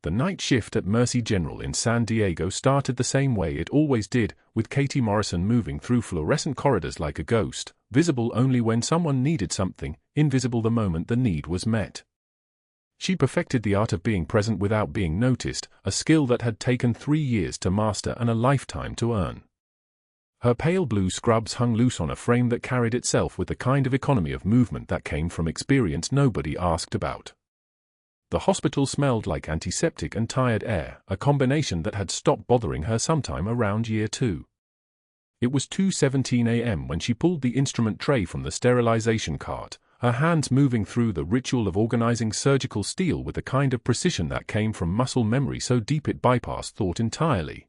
The night shift at Mercy General in San Diego started the same way it always did, with Katie Morrison moving through fluorescent corridors like a ghost, visible only when someone needed something, invisible the moment the need was met. She perfected the art of being present without being noticed, a skill that had taken 3 years to master and a lifetime to earn. Her pale blue scrubs hung loose on a frame that carried itself with the kind of economy of movement that came from experience nobody asked about. The hospital smelled like antiseptic and tired air, a combination that had stopped bothering her sometime around year 2. It was 2:17 a.m. when she pulled the instrument tray from the sterilization cart, her hands moving through the ritual of organizing surgical steel with the kind of precision that came from muscle memory so deep it bypassed thought entirely.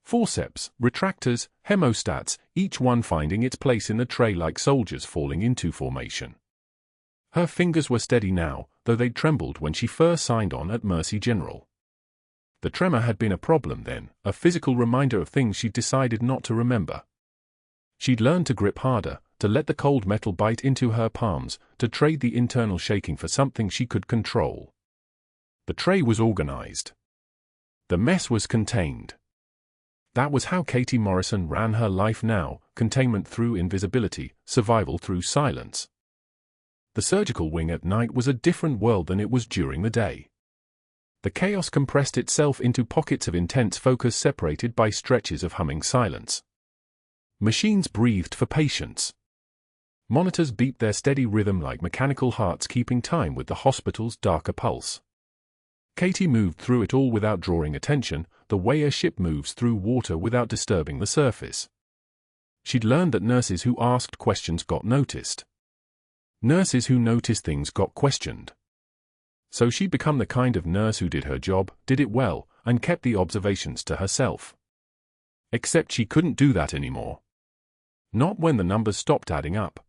Forceps, retractors, hemostats, each one finding its place in the tray like soldiers falling into formation. Her fingers were steady now, though they'd trembled when she first signed on at Mercy General. The tremor had been a problem then, a physical reminder of things she'd decided not to remember. She'd learned to grip harder, to let the cold metal bite into her palms, to trade the internal shaking for something she could control. The tray was organized. The mess was contained. That was how Katie Morrison ran her life now, containment through invisibility, survival through silence. The surgical wing at night was a different world than it was during the day. The chaos compressed itself into pockets of intense focus separated by stretches of humming silence. Machines breathed for patients. Monitors beat their steady rhythm like mechanical hearts keeping time with the hospital's darker pulse. Katie moved through it all without drawing attention, the way a ship moves through water without disturbing the surface. She'd learned that nurses who asked questions got noticed. Nurses who noticed things got questioned. So she'd become the kind of nurse who did her job, did it well, and kept the observations to herself. Except she couldn't do that anymore. Not when the numbers stopped adding up.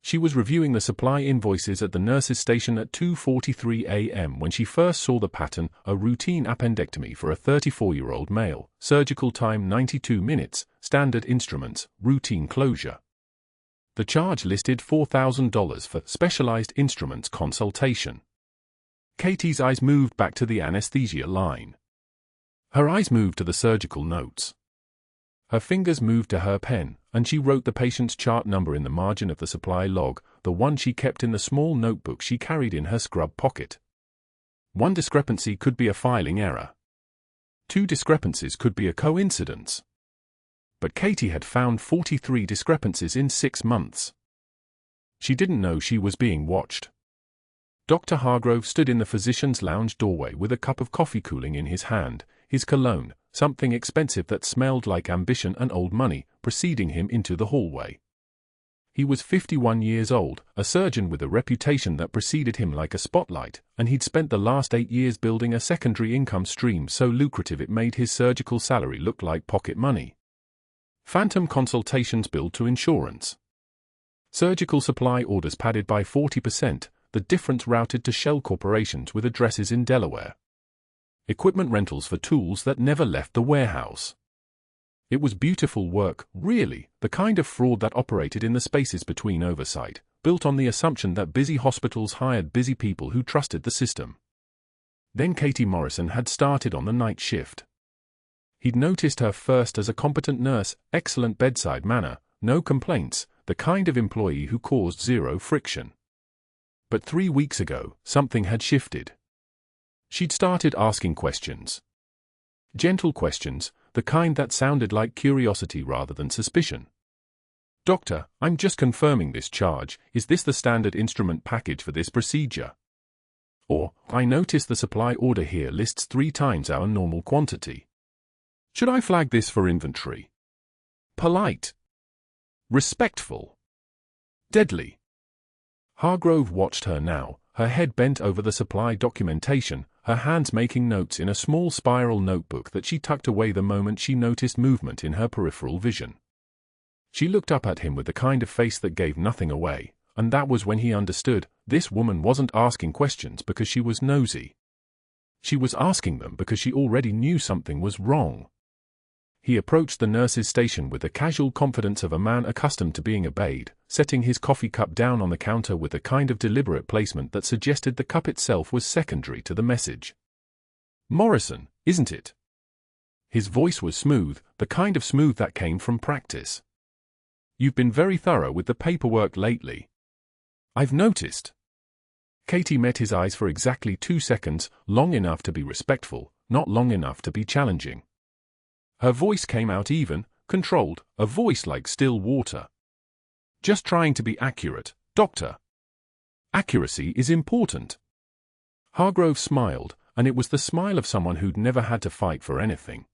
She was reviewing the supply invoices at the nurse's station at 2:43 a.m. when she first saw the pattern, a routine appendectomy for a 34-year-old male, surgical time 92 minutes, standard instruments, routine closure. The charge listed $4,000 for specialized instruments consultation. Katie's eyes moved back to the anesthesia line. Her eyes moved to the surgical notes. Her fingers moved to her pen, and she wrote the patient's chart number in the margin of the supply log, the one she kept in the small notebook she carried in her scrub pocket. One discrepancy could be a filing error. 2 discrepancies could be a coincidence. But Katie had found 43 discrepancies in 6 months. She didn't know she was being watched. Dr. Hargrove stood in the physician's lounge doorway with a cup of coffee cooling in his hand, his cologne, something expensive that smelled like ambition and old money, preceding him into the hallway. He was 51 years old, a surgeon with a reputation that preceded him like a spotlight, and he'd spent the last 8 years building a secondary income stream so lucrative it made his surgical salary look like pocket money. Phantom consultations billed to insurance. Surgical supply orders padded by 40%, the difference routed to shell corporations with addresses in Delaware. Equipment rentals for tools that never left the warehouse. It was beautiful work, really, the kind of fraud that operated in the spaces between oversight, built on the assumption that busy hospitals hired busy people who trusted the system. Then Katie Morrison had started on the night shift. He'd noticed her first as a competent nurse, excellent bedside manner, no complaints, the kind of employee who caused zero friction. But 3 weeks ago, something had shifted. She'd started asking questions. Gentle questions, the kind that sounded like curiosity rather than suspicion. "Doctor, I'm just confirming this charge, is this the standard instrument package for this procedure?" Or, "I notice the supply order here lists 3 times our normal quantity. Should I flag this for inventory?" Polite. Respectful. Deadly. Hargrove watched her now, her head bent over the supply documentation, her hands making notes in a small spiral notebook that she tucked away the moment she noticed movement in her peripheral vision. She looked up at him with the kind of face that gave nothing away, and that was when he understood, this woman wasn't asking questions because she was nosy. She was asking them because she already knew something was wrong. He approached the nurse's station with the casual confidence of a man accustomed to being obeyed, setting his coffee cup down on the counter with the kind of deliberate placement that suggested the cup itself was secondary to the message. Morrison, isn't it? His voice was smooth, the kind of smooth that came from practice. You've been very thorough with the paperwork lately. I've noticed. Katie met his eyes for exactly 2 seconds, long enough to be respectful, not long enough to be challenging. Her voice came out even, controlled, a voice like still water. Just trying to be accurate, Doctor. Accuracy is important. Hargrove smiled, and it was the smile of someone who'd never had to fight for anything.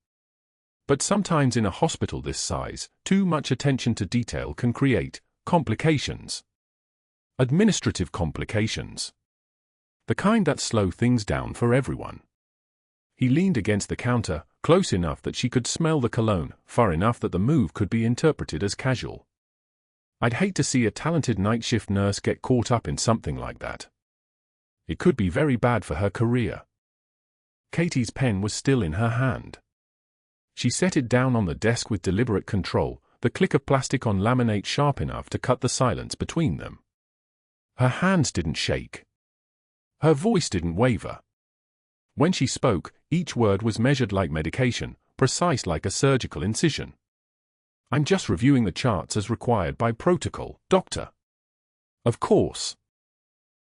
But sometimes in a hospital this size, too much attention to detail can create complications. Administrative complications. The kind that slow things down for everyone. He leaned against the counter, close enough that she could smell the cologne, far enough that the move could be interpreted as casual. I'd hate to see a talented night shift nurse get caught up in something like that. It could be very bad for her career. Katie's pen was still in her hand. She set it down on the desk with deliberate control, the click of plastic on laminate sharp enough to cut the silence between them. Her hands didn't shake. Her voice didn't waver. When she spoke, each word was measured like medication, precise like a surgical incision. I'm just reviewing the charts as required by protocol, Doctor. Of course.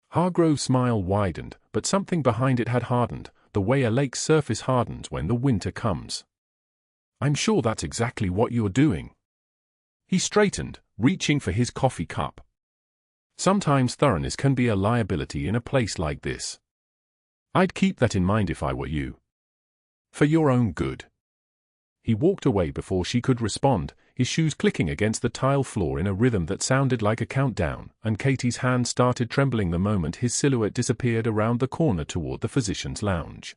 Hargrove's smile widened, but something behind it had hardened, the way a lake's surface hardens when the winter comes. I'm sure that's exactly what you're doing. He straightened, reaching for his coffee cup. Sometimes thoroughness can be a liability in a place like this. I'd keep that in mind if I were you. For your own good. He walked away before she could respond, his shoes clicking against the tile floor in a rhythm that sounded like a countdown, and Katie's hand started trembling the moment his silhouette disappeared around the corner toward the physician's lounge.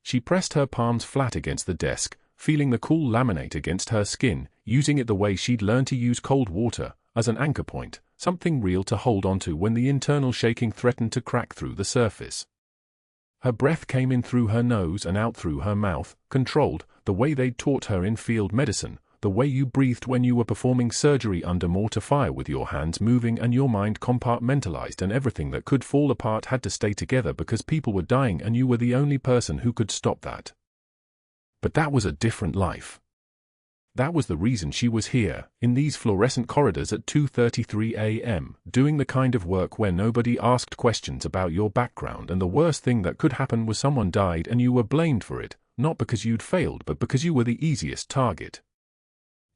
She pressed her palms flat against the desk, feeling the cool laminate against her skin, using it the way she'd learned to use cold water, as an anchor point, something real to hold onto when the internal shaking threatened to crack through the surface. Her breath came in through her nose and out through her mouth, controlled, the way they'd taught her in field medicine, the way you breathed when you were performing surgery under mortar fire with your hands moving and your mind compartmentalized, and everything that could fall apart had to stay together because people were dying and you were the only person who could stop that. But that was a different life. That was the reason she was here, in these fluorescent corridors at 2:33 a.m., doing the kind of work where nobody asked questions about your background, and the worst thing that could happen was someone died and you were blamed for it, not because you'd failed but because you were the easiest target.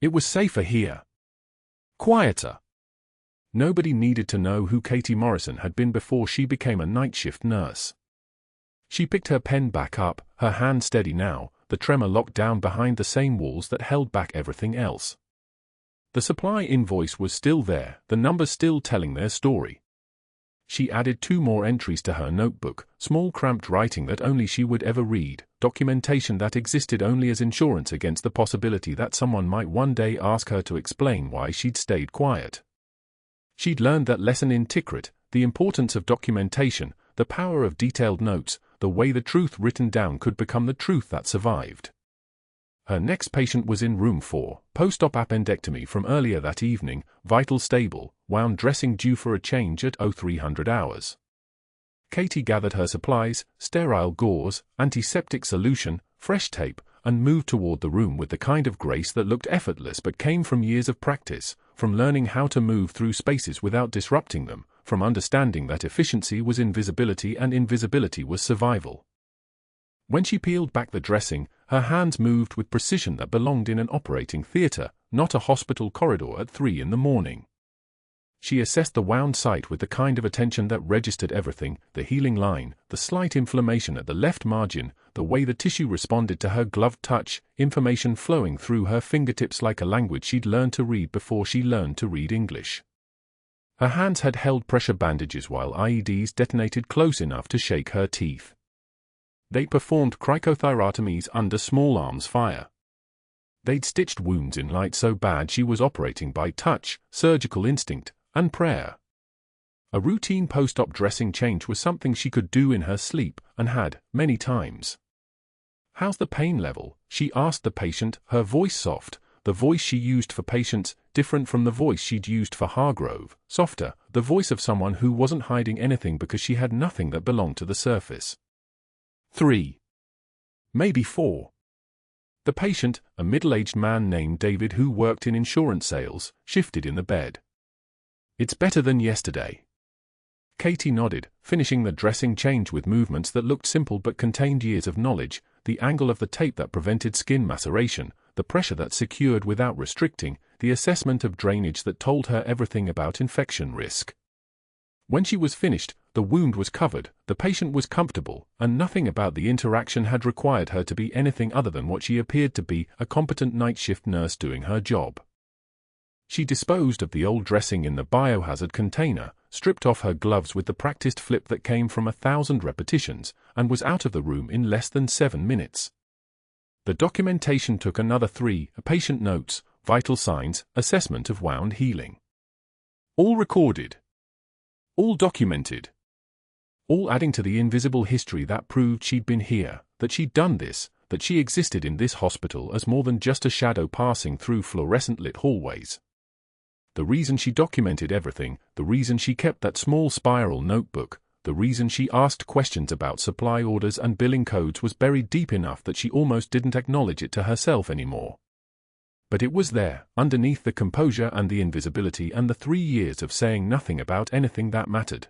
It was safer here. Quieter. Nobody needed to know who Katie Morrison had been before she became a night shift nurse. She picked her pen back up, her hand steady now, the tremor locked down behind the same walls that held back everything else. The supply invoice was still there, the numbers still telling their story. She added 2 more entries to her notebook, small cramped writing that only she would ever read, documentation that existed only as insurance against the possibility that someone might one day ask her to explain why she'd stayed quiet. She'd learned that lesson in Tikrit, the importance of documentation, the power of detailed notes, the way the truth written down could become the truth that survived. Her next patient was in room 4, post-op appendectomy from earlier that evening, vital stable, wound dressing due for a change at 0300 hours. Katie gathered her supplies, sterile gauze, antiseptic solution, fresh tape, and moved toward the room with the kind of grace that looked effortless but came from years of practice, from learning how to move through spaces without disrupting them, from understanding that efficiency was invisibility and invisibility was survival. When she peeled back the dressing, her hands moved with precision that belonged in an operating theater, not a hospital corridor at 3 in the morning. She assessed the wound site with the kind of attention that registered everything, the healing line, the slight inflammation at the left margin, the way the tissue responded to her gloved touch, information flowing through her fingertips like a language she'd learned to read before she learned to read English. Her hands had held pressure bandages while IEDs detonated close enough to shake her teeth. They performed cricothyrotomies under small arms fire. They'd stitched wounds in light so bad she was operating by touch, surgical instinct, and prayer. A routine post-op dressing change was something she could do in her sleep, and had, many times. "How's the pain level?" she asked the patient, her voice soft, the voice she used for patients, different from the voice she'd used for Hargrove, softer, the voice of someone who wasn't hiding anything because she had nothing that belonged to the surface. 3. maybe 4. The patient, a middle-aged man named David who worked in insurance sales, shifted in the bed. "It's better than yesterday." Katie nodded, finishing the dressing change with movements that looked simple but contained years of knowledge, the angle of the tape that prevented skin maceration, the pressure that secured without restricting, the assessment of drainage that told her everything about infection risk. When she was finished, the wound was covered, the patient was comfortable, and nothing about the interaction had required her to be anything other than what she appeared to be, a competent night shift nurse doing her job. She disposed of the old dressing in the biohazard container, stripped off her gloves with the practiced flip that came from 1,000 repetitions, and was out of the room in less than 7 minutes. The documentation took another 3, patient notes, vital signs, assessment of wound healing. All recorded. All documented. All adding to the invisible history that proved she'd been here, that she'd done this, that she existed in this hospital as more than just a shadow passing through fluorescent-lit hallways. The reason she documented everything, the reason she kept that small spiral notebook, the reason she asked questions about supply orders and billing codes was buried deep enough that she almost didn't acknowledge it to herself anymore. But it was there, underneath the composure and the invisibility and the 3 years of saying nothing about anything that mattered.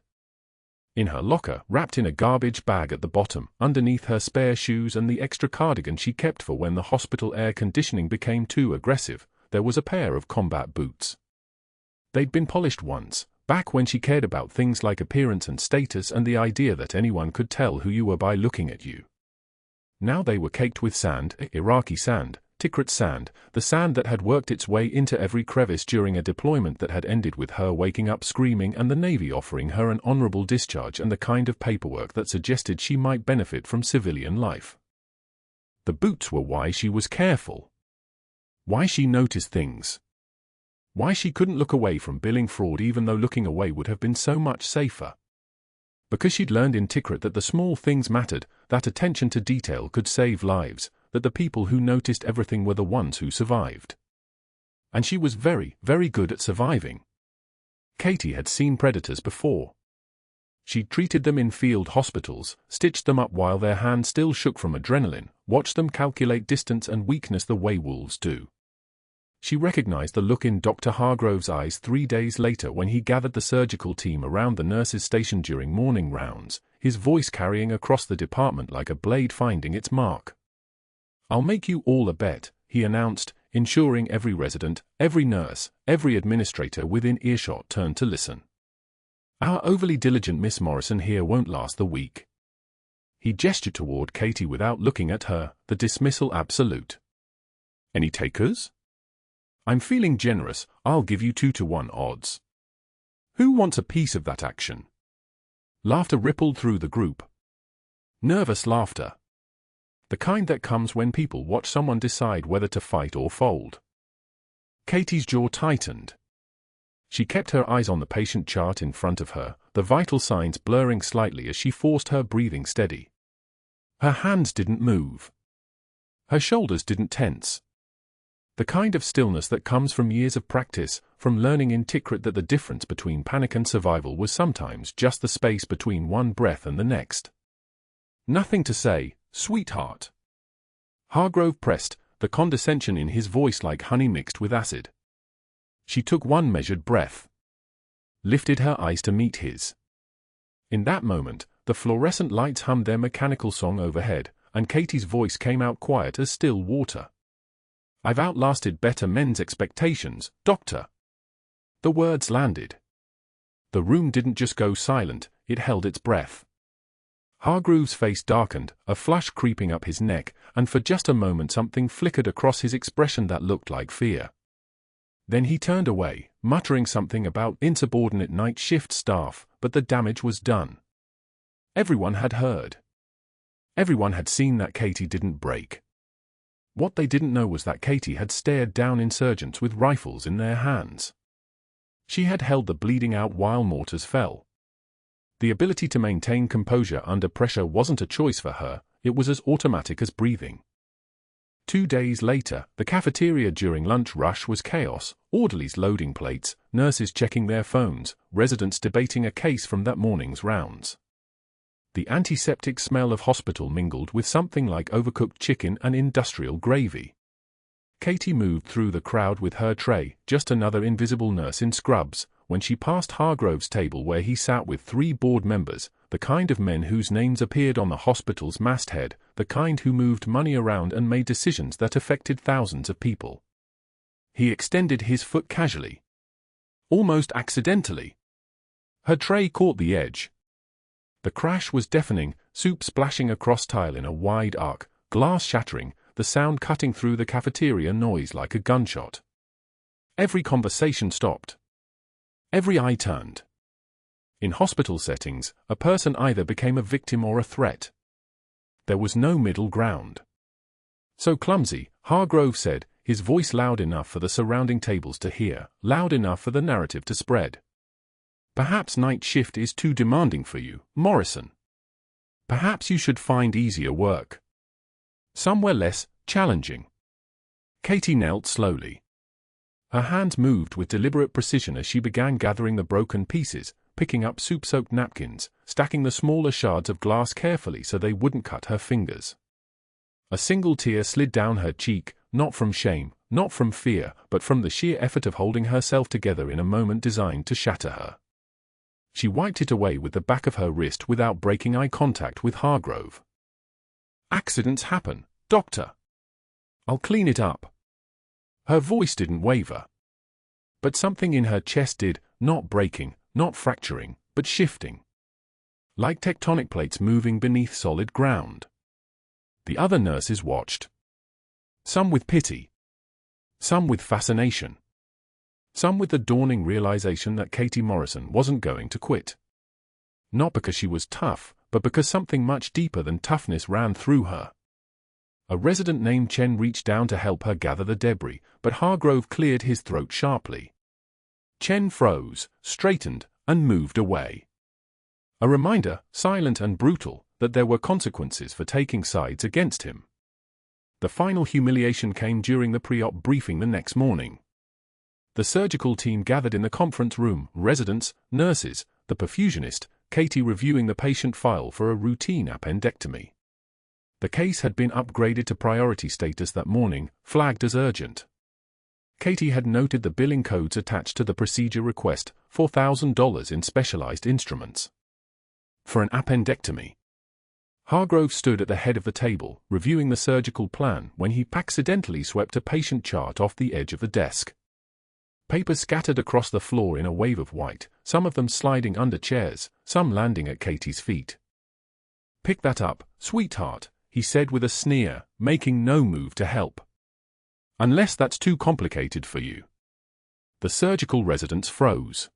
In her locker, wrapped in a garbage bag at the bottom, underneath her spare shoes and the extra cardigan she kept for when the hospital air conditioning became too aggressive, there was a pair of combat boots. They'd been polished once, back when she cared about things like appearance and status and the idea that anyone could tell who you were by looking at you. Now they were caked with sand, Iraqi sand, Tikrit sand, the sand that had worked its way into every crevice during a deployment that had ended with her waking up screaming and the Navy offering her an honorable discharge and the kind of paperwork that suggested she might benefit from civilian life. The boots were why she was careful. Why she noticed things. Why she couldn't look away from billing fraud even though looking away would have been so much safer. Because she'd learned in Tikrit that the small things mattered, that attention to detail could save lives, that the people who noticed everything were the ones who survived. And she was very, very good at surviving. Katie had seen predators before. She'd treated them in field hospitals, stitched them up while their hands still shook from adrenaline, watched them calculate distance and weakness the way wolves do. She recognized the look in Dr. Hargrove's eyes 3 days later when he gathered the surgical team around the nurses' station during morning rounds, his voice carrying across the department like a blade finding its mark. "I'll make you all a bet," he announced, ensuring every resident, every nurse, every administrator within earshot turned to listen. "Our overly diligent Miss Morrison here won't last the week." He gestured toward Katie without looking at her, the dismissal absolute. "Any takers? I'm feeling generous, I'll give you 2-to-1 odds. Who wants a piece of that action?" Laughter rippled through the group. Nervous laughter. The kind that comes when people watch someone decide whether to fight or fold. Katie's jaw tightened. She kept her eyes on the patient chart in front of her, the vital signs blurring slightly as she forced her breathing steady. Her hands didn't move. Her shoulders didn't tense. The kind of stillness that comes from years of practice, from learning in Tikrit that the difference between panic and survival was sometimes just the space between one breath and the next. "Nothing to say, sweetheart." Hargrove pressed, the condescension in his voice like honey mixed with acid. She took one measured breath. Lifted her eyes to meet his. In that moment, the fluorescent lights hummed their mechanical song overhead, and Katie's voice came out quiet as still water. "I've outlasted better men's expectations, Doctor." The words landed. The room didn't just go silent, it held its breath. Hargrove's face darkened, a flush creeping up his neck, and for just a moment something flickered across his expression that looked like fear. Then he turned away, muttering something about insubordinate night shift staff, but the damage was done. Everyone had heard. Everyone had seen that Katie didn't break. What they didn't know was that Katie had stared down insurgents with rifles in their hands. She had held the bleeding out while mortars fell. The ability to maintain composure under pressure wasn't a choice for her, it was as automatic as breathing. 2 days later, the cafeteria during lunch rush was chaos, orderlies loading plates, nurses checking their phones, residents debating a case from that morning's rounds. The antiseptic smell of hospital mingled with something like overcooked chicken and industrial gravy. Katie moved through the crowd with her tray, just another invisible nurse in scrubs, when she passed Hargrove's table where he sat with 3 board members, the kind of men whose names appeared on the hospital's masthead, the kind who moved money around and made decisions that affected thousands of people. He extended his foot casually. Almost accidentally. Her tray caught the edge. The crash was deafening, soup splashing across tile in a wide arc, glass shattering, the sound cutting through the cafeteria noise like a gunshot. Every conversation stopped. Every eye turned. In hospital settings, a person either became a victim or a threat. There was no middle ground. So clumsy, Hargrove said, his voice loud enough for the surrounding tables to hear, loud enough for the narrative to spread. Perhaps night shift is too demanding for you, Morrison. Perhaps you should find easier work. Somewhere less challenging. Katie knelt slowly. Her hands moved with deliberate precision as she began gathering the broken pieces, picking up soup-soaked napkins, stacking the smaller shards of glass carefully so they wouldn't cut her fingers. A single tear slid down her cheek, not from shame, not from fear, but from the sheer effort of holding herself together in a moment designed to shatter her. She wiped it away with the back of her wrist without breaking eye contact with Hargrove. Accidents happen, Doctor. I'll clean it up. Her voice didn't waver. But something in her chest did, not breaking, not fracturing, but shifting. Like tectonic plates moving beneath solid ground. The other nurses watched. Some with pity. Some with fascination. Some with the dawning realization that Katie Morrison wasn't going to quit. Not because she was tough, but because something much deeper than toughness ran through her. A resident named Chen reached down to help her gather the debris, but Hargrove cleared his throat sharply. Chen froze, straightened, and moved away. A reminder, silent and brutal, that there were consequences for taking sides against him. The final humiliation came during the pre-op briefing the next morning. The surgical team gathered in the conference room, residents, nurses, the perfusionist, Katie reviewing the patient file for a routine appendectomy. The case had been upgraded to priority status that morning, flagged as urgent. Katie had noted the billing codes attached to the procedure request, $4,000 in specialized instruments. For an appendectomy. Hargrove stood at the head of the table, reviewing the surgical plan when he accidentally swept a patient chart off the edge of the desk. Papers scattered across the floor in a wave of white, some of them sliding under chairs, some landing at Katie's feet. "Pick that up, sweetheart," he said with a sneer, making no move to help. "Unless that's too complicated for you." The surgical residents froze.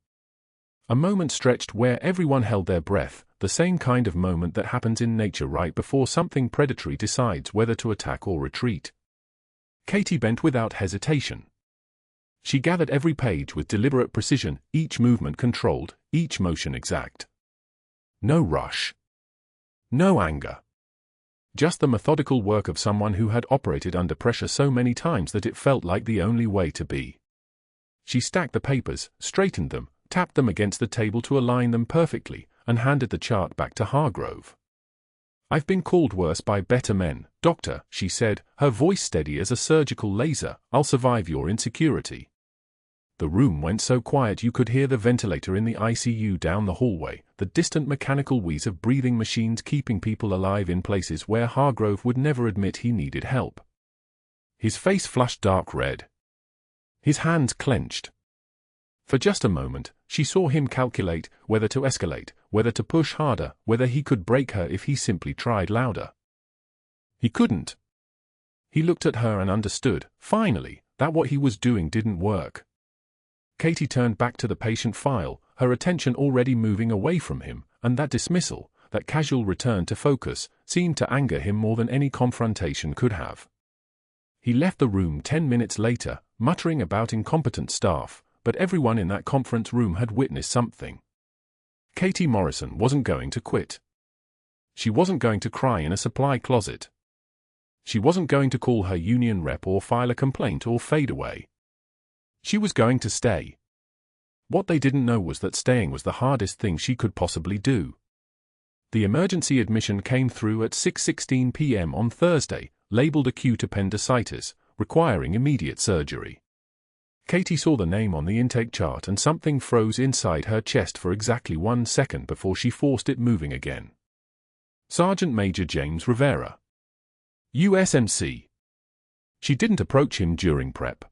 A moment stretched where everyone held their breath, the same kind of moment that happens in nature right before something predatory decides whether to attack or retreat. Katie bent without hesitation. She gathered every page with deliberate precision, each movement controlled, each motion exact. No rush. No anger. Just the methodical work of someone who had operated under pressure so many times that it felt like the only way to be. She stacked the papers, straightened them, tapped them against the table to align them perfectly, and handed the chart back to Hargrove. "I've been called worse by better men, Doctor," she said, her voice steady as a surgical laser. "I'll survive your insecurity." The room went so quiet you could hear the ventilator in the ICU down the hallway, the distant mechanical wheeze of breathing machines keeping people alive in places where Hargrove would never admit he needed help. His face flushed dark red. His hands clenched. For just a moment, she saw him calculate whether to escalate, whether to push harder, whether he could break her if he simply tried louder. He couldn't. He looked at her and understood, finally, that what he was doing didn't work. Katie turned back to the patient file, her attention already moving away from him, and that dismissal, that casual return to focus, seemed to anger him more than any confrontation could have. He left the room 10 minutes later, muttering about incompetent staff, but everyone in that conference room had witnessed something. Katie Morrison wasn't going to quit. She wasn't going to cry in a supply closet. She wasn't going to call her union rep or file a complaint or fade away. She was going to stay. What they didn't know was that staying was the hardest thing she could possibly do. The emergency admission came through at 6:16 p.m. on Thursday, labeled acute appendicitis, requiring immediate surgery. Katie saw the name on the intake chart and something froze inside her chest for exactly 1 second before she forced it moving again. Sergeant Major James Rivera, USMC. She didn't approach him during prep.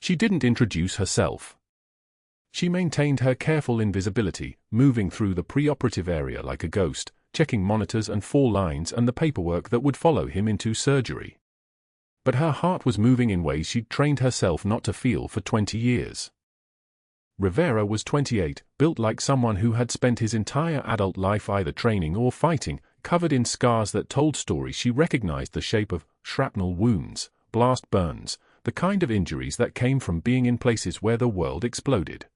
She didn't introduce herself. She maintained her careful invisibility, moving through the preoperative area like a ghost, checking monitors and fall lines and the paperwork that would follow him into surgery. But her heart was moving in ways she'd trained herself not to feel for 20 years. Rivera was 28, built like someone who had spent his entire adult life either training or fighting, covered in scars that told stories she recognized the shape of: shrapnel wounds, blast burns, the kind of injuries that came from being in places where the world exploded.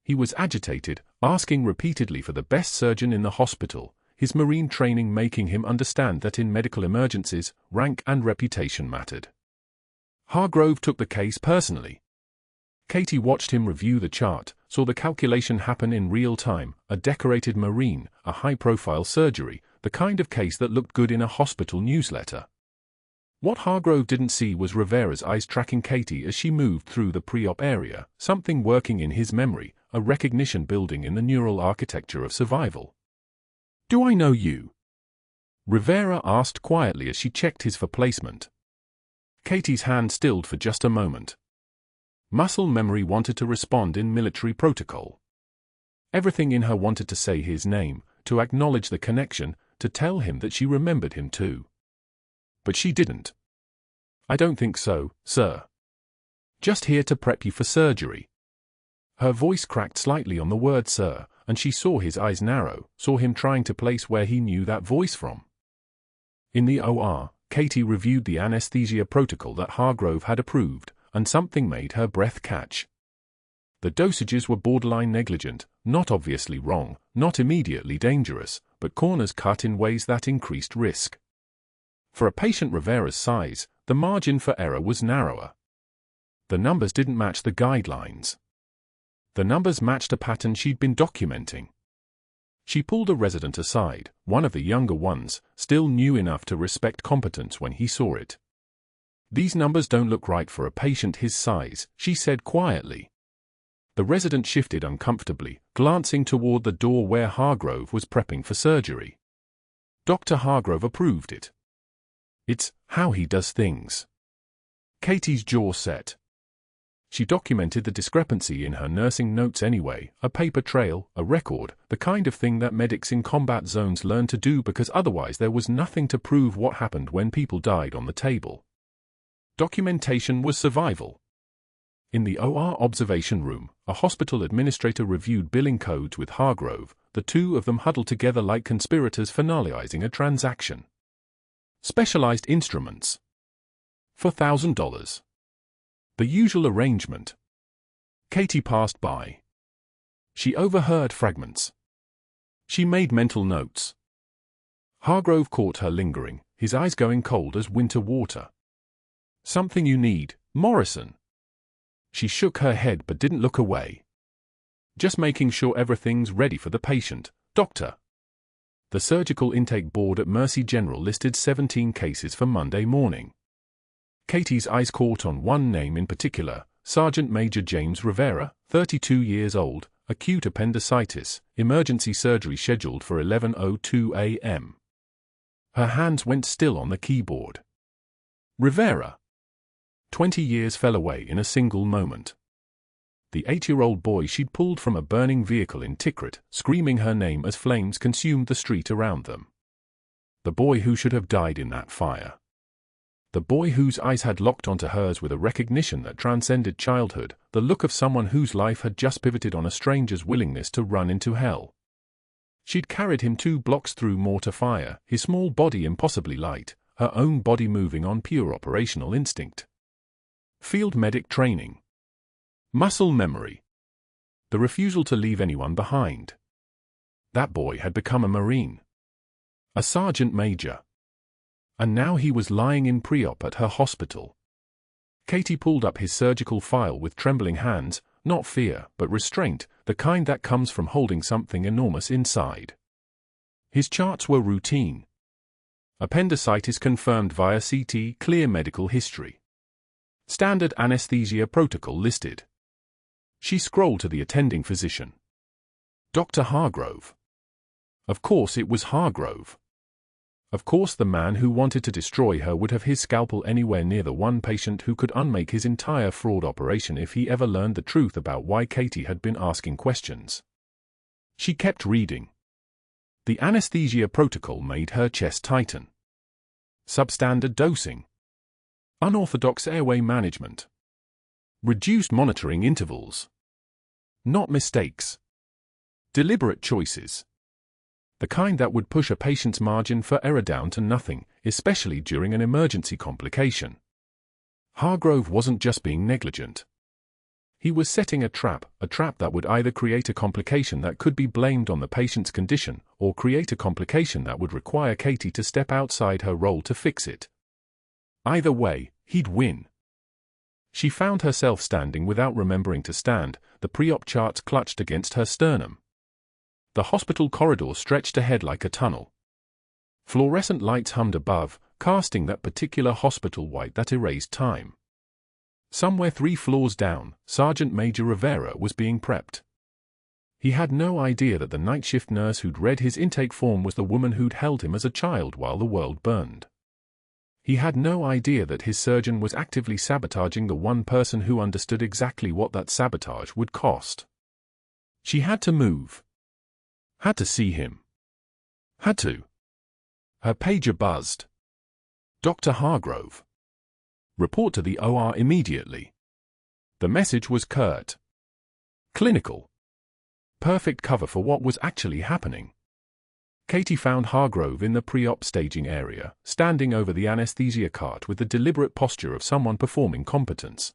He was agitated, asking repeatedly for the best surgeon in the hospital, his Marine training making him understand that in medical emergencies, rank and reputation mattered. Hargrove took the case personally. Katie watched him review the chart, saw the calculation happen in real time: a decorated Marine, a high-profile surgery, the kind of case that looked good in a hospital newsletter. What Hargrove didn't see was Rivera's eyes tracking Katie as she moved through the pre-op area, something working in his memory, a recognition building in the neural architecture of survival. "Do I know you?" Rivera asked quietly as she checked his for placement. Katie's hand stilled for just a moment. Muscle memory wanted to respond in military protocol. Everything in her wanted to say his name, to acknowledge the connection, to tell him that she remembered him too. But she didn't. "I don't think so, sir. Just here to prep you for surgery." Her voice cracked slightly on the word "sir," and she saw his eyes narrow, saw him trying to place where he knew that voice from. In the OR, Katie reviewed the anesthesia protocol that Hargrove had approved, and something made her breath catch. The dosages were borderline negligent, not obviously wrong, not immediately dangerous, but corners cut in ways that increased risk. For a patient Rivera's size, the margin for error was narrower. The numbers didn't match the guidelines. The numbers matched a pattern she'd been documenting. She pulled a resident aside, one of the younger ones, still new enough to respect competence when he saw it. "These numbers don't look right for a patient his size," she said quietly. The resident shifted uncomfortably, glancing toward the door where Hargrove was prepping for surgery. Dr. Hargrove approved it. "It's how he does things." Katie's jaw set. She documented the discrepancy in her nursing notes anyway, a paper trail, a record, the kind of thing that medics in combat zones learn to do because otherwise there was nothing to prove what happened when people died on the table. Documentation was survival. In the OR observation room, a hospital administrator reviewed billing codes with Hargrove, the two of them huddled together like conspirators finalizing a transaction. Specialized instruments. For $1,000. The usual arrangement. Katie passed by. She overheard fragments. She made mental notes. Hargrove caught her lingering, his eyes going cold as winter water. "Something you need, Morrison." She shook her head but didn't look away. "Just making sure everything's ready for the patient, doctor." The surgical intake board at Mercy General listed 17 cases for Monday morning. Katie's eyes caught on one name in particular: Sergeant Major James Rivera, 32 years old, acute appendicitis, emergency surgery scheduled for 11:02 a.m. Her hands went still on the keyboard. Rivera. 20 years fell away in a single moment. The 8-year-old boy she'd pulled from a burning vehicle in Tikrit, screaming her name as flames consumed the street around them. The boy who should have died in that fire. The boy whose eyes had locked onto hers with a recognition that transcended childhood, the look of someone whose life had just pivoted on a stranger's willingness to run into hell. She'd carried him 2 blocks through mortar fire, his small body impossibly light, her own body moving on pure operational instinct. Field medic training. Muscle memory. The refusal to leave anyone behind. That boy had become a Marine. A sergeant major. And now he was lying in pre-op at her hospital. Katie pulled up his surgical file with trembling hands, not fear, but restraint, the kind that comes from holding something enormous inside. His charts were routine. Appendicitis confirmed via CT, clear medical history. Standard anesthesia protocol listed. She scrolled to the attending physician. Dr. Hargrove. Of course it was Hargrove. Of course the man who wanted to destroy her would have his scalpel anywhere near the one patient who could unmake his entire fraud operation if he ever learned the truth about why Katie had been asking questions. She kept reading. The anesthesia protocol made her chest tighten. Substandard dosing. Unorthodox airway management. Reduced monitoring intervals. Not mistakes. Deliberate choices. The kind that would push a patient's margin for error down to nothing, especially during an emergency complication. Hargrove wasn't just being negligent. He was setting a trap that would either create a complication that could be blamed on the patient's condition, or create a complication that would require Katie to step outside her role to fix it. Either way, he'd win. She found herself standing without remembering to stand, the pre-op charts clutched against her sternum. The hospital corridor stretched ahead like a tunnel. Fluorescent lights hummed above, casting that particular hospital white that erased time. Somewhere 3 floors down, Sergeant Major Rivera was being prepped. He had no idea that the night shift nurse who'd read his intake form was the woman who'd held him as a child while the world burned. He had no idea that his surgeon was actively sabotaging the one person who understood exactly what that sabotage would cost. She had to move. Had to see him. Had to. Her pager buzzed. Dr. Hargrove. Report to the OR immediately. The message was curt. Clinical. Perfect cover for what was actually happening. Katie found Hargrove in the pre-op staging area, standing over the anesthesia cart with the deliberate posture of someone performing competence.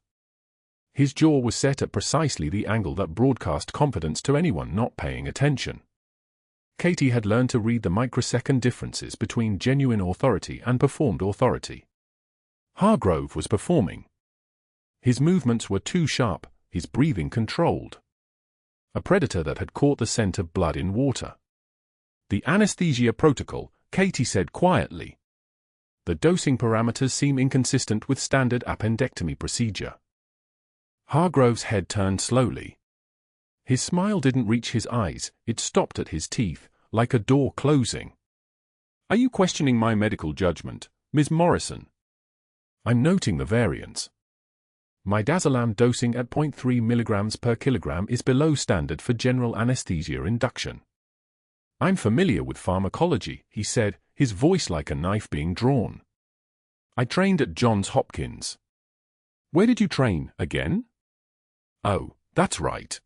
His jaw was set at precisely the angle that broadcast confidence to anyone not paying attention. Katie had learned to read the microsecond differences between genuine authority and performed authority. Hargrove was performing. His movements were too sharp, his breathing controlled. A predator that had caught the scent of blood in water. The anesthesia protocol, Katie said quietly. The dosing parameters seem inconsistent with standard appendectomy procedure. Hargrove's head turned slowly. His smile didn't reach his eyes, it stopped at his teeth, like a door closing. Are you questioning my medical judgment, Ms. Morrison? I'm noting the variance. Midazolam dosing at 0.3 milligrams per kilogram is below standard for general anesthesia induction. I'm familiar with pharmacology, he said, his voice like a knife being drawn. I trained at Johns Hopkins. Where did you train, again? Oh, that's right.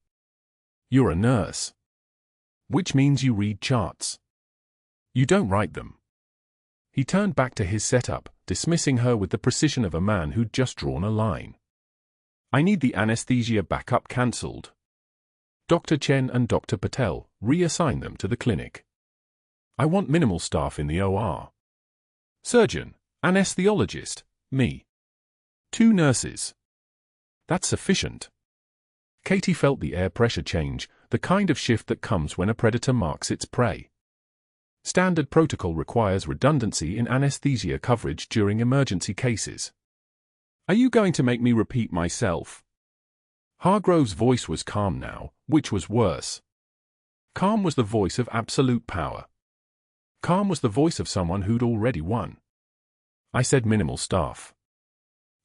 You're a nurse. Which means you read charts. You don't write them. He turned back to his setup, dismissing her with the precision of a man who'd just drawn a line. I need the anesthesia backup cancelled. Dr. Chen and Dr. Patel, reassign them to the clinic. I want minimal staff in the OR. Surgeon, anesthesiologist, me. 2 nurses. That's sufficient. Katie felt the air pressure change, the kind of shift that comes when a predator marks its prey. Standard protocol requires redundancy in anesthesia coverage during emergency cases. Are you going to make me repeat myself? Hargrove's voice was calm now, which was worse. Calm was the voice of absolute power. Calm was the voice of someone who'd already won. I said minimal staff.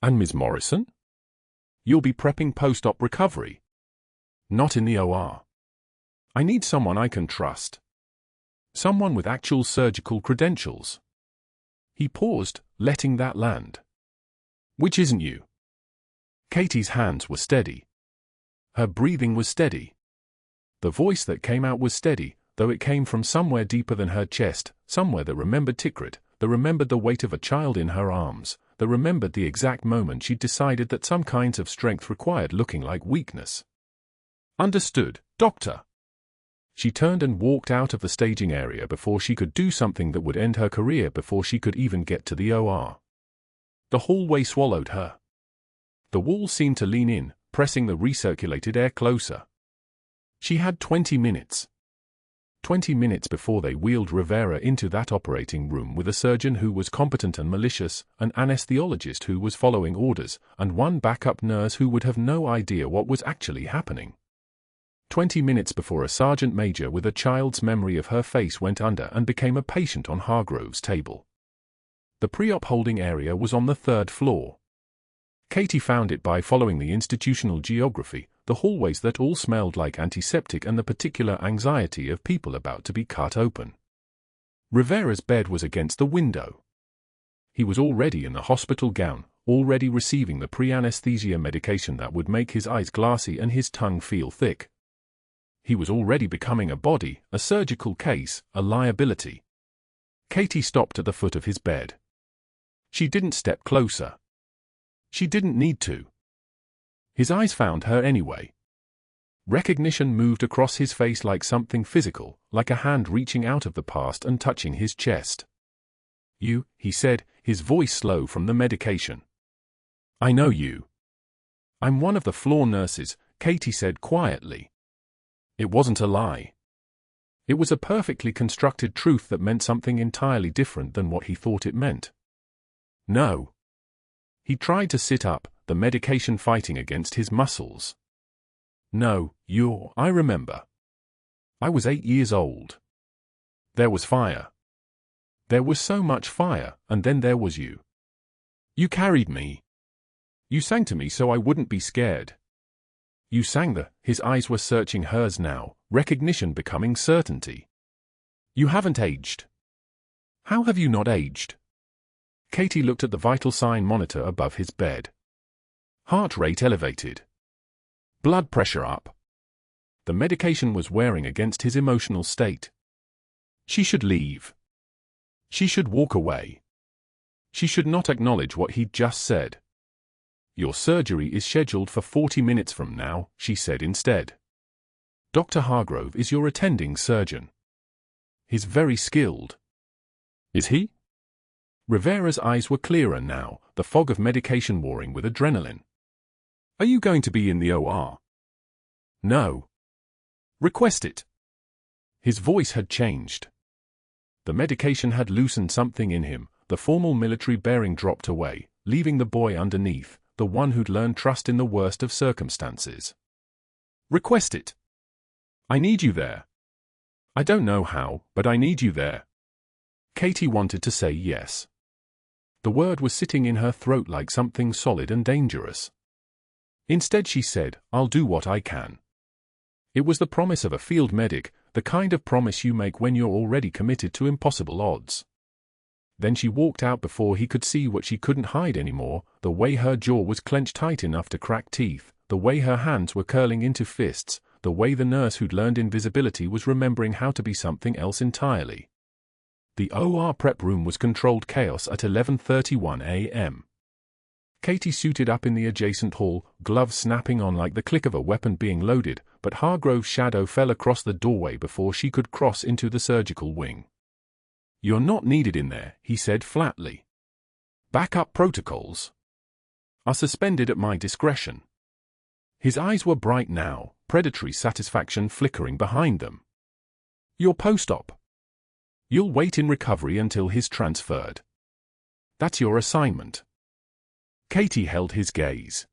And Ms. Morrison? You'll be prepping post-op recovery. Not in the OR. I need someone I can trust. Someone with actual surgical credentials. He paused, letting that land. Which isn't you? Katie's hands were steady. Her breathing was steady. The voice that came out was steady, though it came from somewhere deeper than her chest, somewhere that remembered Tikrit, that remembered the weight of a child in her arms, that remembered the exact moment she'd decided that some kinds of strength required looking like weakness. Understood, doctor. She turned and walked out of the staging area before she could do something that would end her career before she could even get to the OR. The hallway swallowed her. The wall seemed to lean in, pressing the recirculated air closer. She had 20 minutes. 20 minutes before they wheeled Rivera into that operating room with a surgeon who was competent and malicious, an anesthesiologist who was following orders, and one backup nurse who would have no idea what was actually happening. 20 minutes before a sergeant major with a child's memory of her face went under and became a patient on Hargrove's table. The pre-op holding area was on the 3rd floor. Katie found it by following the institutional geography, the hallways that all smelled like antiseptic and the particular anxiety of people about to be cut open. Rivera's bed was against the window. He was already in the hospital gown, already receiving the pre-anesthesia medication that would make his eyes glassy and his tongue feel thick. He was already becoming a body, a surgical case, a liability. Katie stopped at the foot of his bed. She didn't step closer. She didn't need to. His eyes found her anyway. Recognition moved across his face like something physical, like a hand reaching out of the past and touching his chest. "You," he said, his voice slow from the medication. "I know you." "I'm one of the floor nurses," Katie said quietly. It wasn't a lie. It was a perfectly constructed truth that meant something entirely different than what he thought it meant. "No." He tried to sit up, the medication fighting against his muscles. "No, I remember. I was 8 years old. There was fire. There was so much fire, and then there was you. You carried me. You sang to me so I wouldn't be scared. You sang His eyes were searching hers now, recognition becoming certainty. "You haven't aged. How have you not aged?" Katie looked at the vital sign monitor above his bed. Heart rate elevated. Blood pressure up. The medication was wearing against his emotional state. She should leave. She should walk away. She should not acknowledge what he'd just said. "Your surgery is scheduled for 40 minutes from now," she said instead. "Dr. Hargrove is your attending surgeon. He's very skilled." "Is he?" Rivera's eyes were clearer now, the fog of medication warring with adrenaline. "Are you going to be in the OR?" "No." "Request it." His voice had changed. The medication had loosened something in him, the formal military bearing dropped away, leaving the boy underneath, the one who'd learned trust in the worst of circumstances. "Request it. I need you there. I don't know how, but I need you there." Katie wanted to say yes. The word was sitting in her throat like something solid and dangerous. Instead she said, "I'll do what I can." It was the promise of a field medic, the kind of promise you make when you're already committed to impossible odds. Then she walked out before he could see what she couldn't hide anymore, the way her jaw was clenched tight enough to crack teeth, the way her hands were curling into fists, the way the nurse who'd learned invisibility was remembering how to be something else entirely. The OR prep room was controlled chaos at 11:31 a.m. Katie suited up in the adjacent hall, gloves snapping on like the click of a weapon being loaded, but Hargrove's shadow fell across the doorway before she could cross into the surgical wing. "You're not needed in there," he said flatly. "Backup protocols are suspended at my discretion." His eyes were bright now, predatory satisfaction flickering behind them. "You're post-op. You'll wait in recovery until he's transferred. That's your assignment." Katie held his gaze.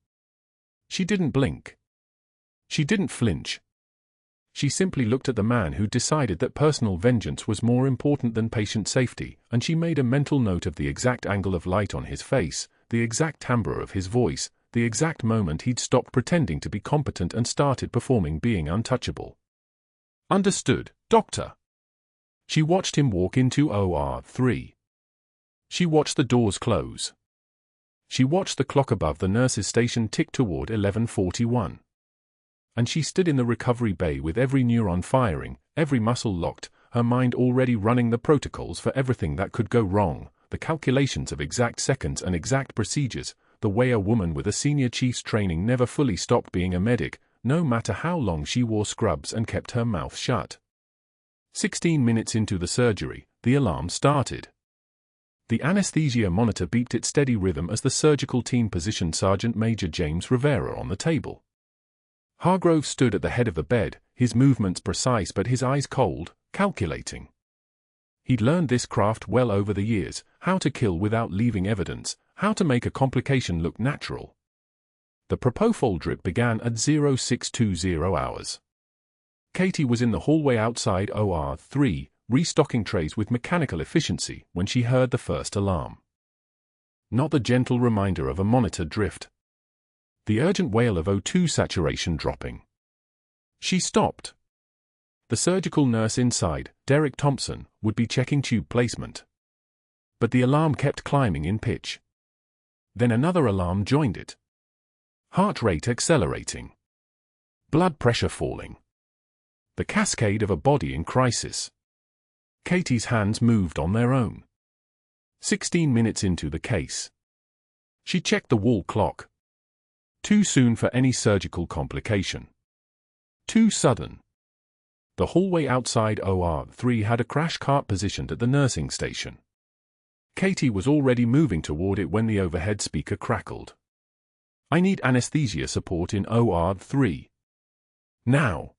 She didn't blink. She didn't flinch. She simply looked at the man who decided that personal vengeance was more important than patient safety, and she made a mental note of the exact angle of light on his face, the exact timbre of his voice, the exact moment he'd stopped pretending to be competent and started performing being untouchable. "Understood, Doctor." She watched him walk into OR 3. She watched the doors close. She watched the clock above the nurse's station tick toward 11:41. And she stood in the recovery bay with every neuron firing, every muscle locked, her mind already running the protocols for everything that could go wrong, the calculations of exact seconds and exact procedures, the way a woman with a senior chief's training never fully stopped being a medic, no matter how long she wore scrubs and kept her mouth shut. 16 minutes into the surgery, the alarm started. The anesthesia monitor beeped its steady rhythm as the surgical team positioned Sergeant Major James Rivera on the table. Hargrove stood at the head of the bed, his movements precise but his eyes cold, calculating. He'd learned this craft well over the years, how to kill without leaving evidence, how to make a complication look natural. The propofol drip began at 0620 hours. Katie was in the hallway outside OR 3, restocking trays with mechanical efficiency when she heard the first alarm. Not the gentle reminder of a monitor drift. The urgent wail of O2 saturation dropping. She stopped. The surgical nurse inside, Derek Thompson, would be checking tube placement. But the alarm kept climbing in pitch. Then another alarm joined it. Heart rate accelerating. Blood pressure falling. The cascade of a body in crisis. Katie's hands moved on their own. 16 minutes into the case. She checked the wall clock. Too soon for any surgical complication. Too sudden. The hallway outside OR 3 had a crash cart positioned at the nursing station. Katie was already moving toward it when the overhead speaker crackled. "I need anesthesia support in OR 3. Now."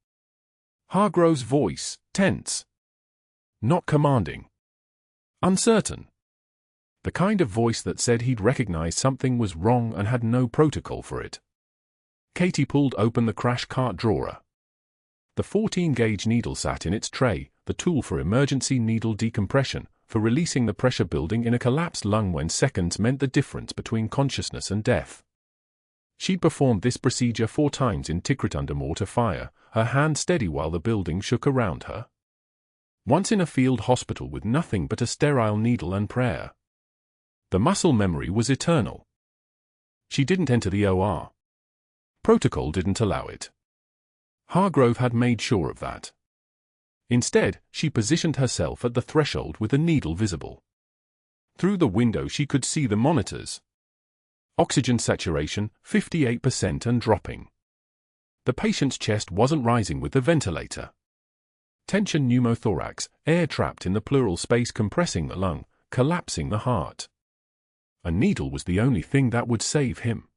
Hargrove's voice, tense. Not commanding. Uncertain. The kind of voice that said he'd recognized something was wrong and had no protocol for it. Katie pulled open the crash cart drawer. The 14-gauge needle sat in its tray, the tool for emergency needle decompression, for releasing the pressure building in a collapsed lung when seconds meant the difference between consciousness and death. She'd performed this procedure 4 times in Tikrit under mortar fire, her hand steady while the building shook around her. Once in a field hospital with nothing but a sterile needle and prayer. The muscle memory was eternal. She didn't enter the OR. Protocol didn't allow it. Hargrove had made sure of that. Instead, she positioned herself at the threshold with the needle visible. Through the window she could see the monitors. Oxygen saturation, 58% and dropping. The patient's chest wasn't rising with the ventilator. Tension pneumothorax, air trapped in the pleural space compressing the lung, collapsing the heart. A needle was the only thing that would save him.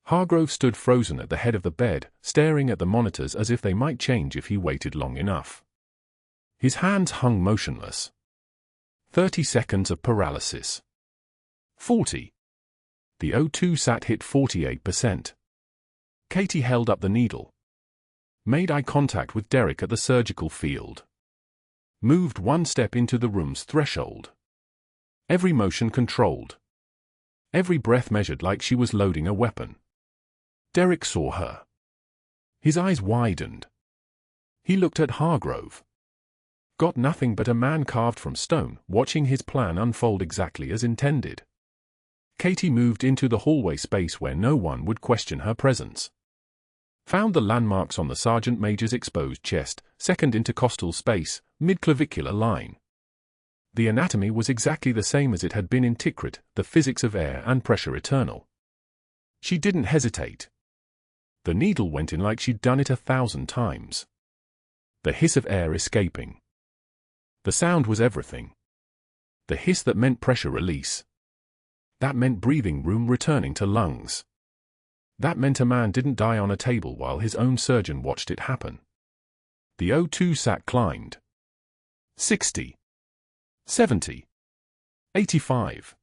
Hargrove stood frozen at the head of the bed, staring at the monitors as if they might change if he waited long enough. His hands hung motionless. 30 seconds of paralysis. 40. The O2 sat hit 48%. Katie held up the needle. Made eye contact with Derek at the surgical field. Moved 1 step into the room's threshold. Every motion controlled. Every breath measured like she was loading a weapon. Derek saw her. His eyes widened. He looked at Hargrove. Got nothing but a man carved from stone, watching his plan unfold exactly as intended. Katie moved into the hallway space where no one would question her presence. Found the landmarks on the sergeant major's exposed chest, second intercostal space, mid-clavicular line. The anatomy was exactly the same as it had been in Tikrit, the physics of air and pressure eternal. She didn't hesitate. The needle went in like she'd done it 1,000 times. The hiss of air escaping. The sound was everything. The hiss that meant pressure release. That meant breathing room returning to lungs. That meant a man didn't die on a table while his own surgeon watched it happen. The O2 sat climbed. 60. 70. 85.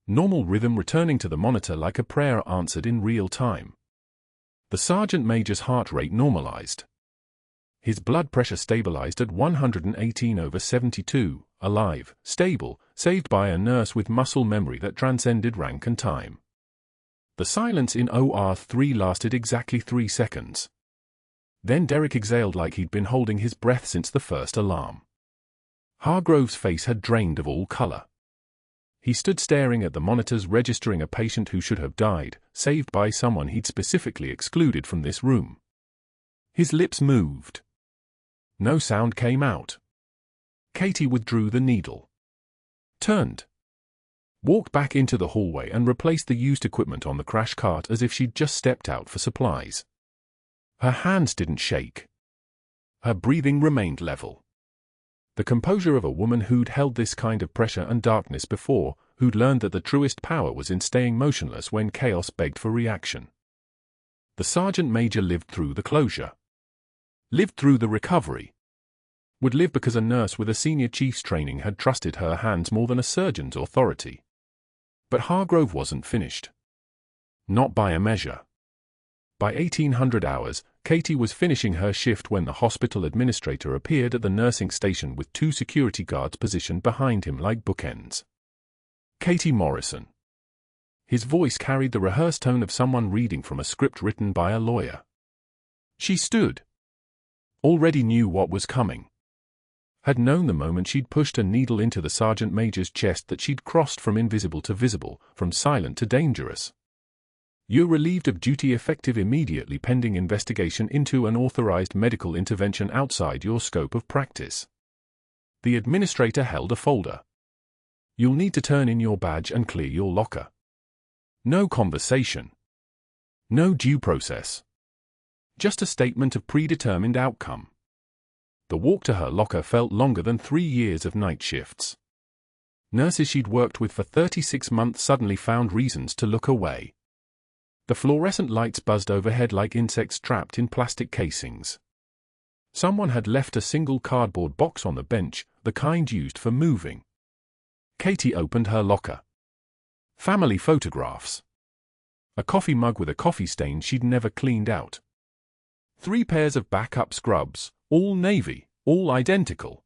Normal rhythm returning to the monitor like a prayer answered in real time. The sergeant major's heart rate normalized. His blood pressure stabilized at 118/72, alive, stable, saved by a nurse with muscle memory that transcended rank and time. The silence in OR 3 lasted exactly 3 seconds. Then Derek exhaled like he'd been holding his breath since the first alarm. Hargrove's face had drained of all color. He stood staring at the monitors registering a patient who should have died, saved by someone he'd specifically excluded from this room. His lips moved. No sound came out. Katie withdrew the needle. Turned. Walked back into the hallway and replaced the used equipment on the crash cart as if she'd just stepped out for supplies. Her hands didn't shake. Her breathing remained level. The composure of a woman who'd held this kind of pressure and darkness before, who'd learned that the truest power was in staying motionless when chaos begged for reaction. The sergeant major lived through the closure. Lived through the recovery. Would live because a nurse with a senior chief's training had trusted her hands more than a surgeon's authority. But Hargrove wasn't finished. Not by a measure. By 1800 hours, Katie was finishing her shift when the hospital administrator appeared at the nursing station with 2 security guards positioned behind him like bookends. Katie Morrison. His voice carried the rehearsed tone of someone reading from a script written by a lawyer. She stood. Already knew what was coming. Had known the moment she'd pushed a needle into the sergeant major's chest that she'd crossed from invisible to visible, from silent to dangerous. You're relieved of duty effective immediately pending investigation into an authorized medical intervention outside your scope of practice. The administrator held a folder. You'll need to turn in your badge and clear your locker. No conversation. No due process. Just a statement of predetermined outcome. The walk to her locker felt longer than 3 years of night shifts. Nurses she'd worked with for 36 months suddenly found reasons to look away. The fluorescent lights buzzed overhead like insects trapped in plastic casings. Someone had left a single cardboard box on the bench, the kind used for moving. Katie opened her locker. Family photographs. A coffee mug with a coffee stain she'd never cleaned out. 3 pairs of backup scrubs, all navy, all identical.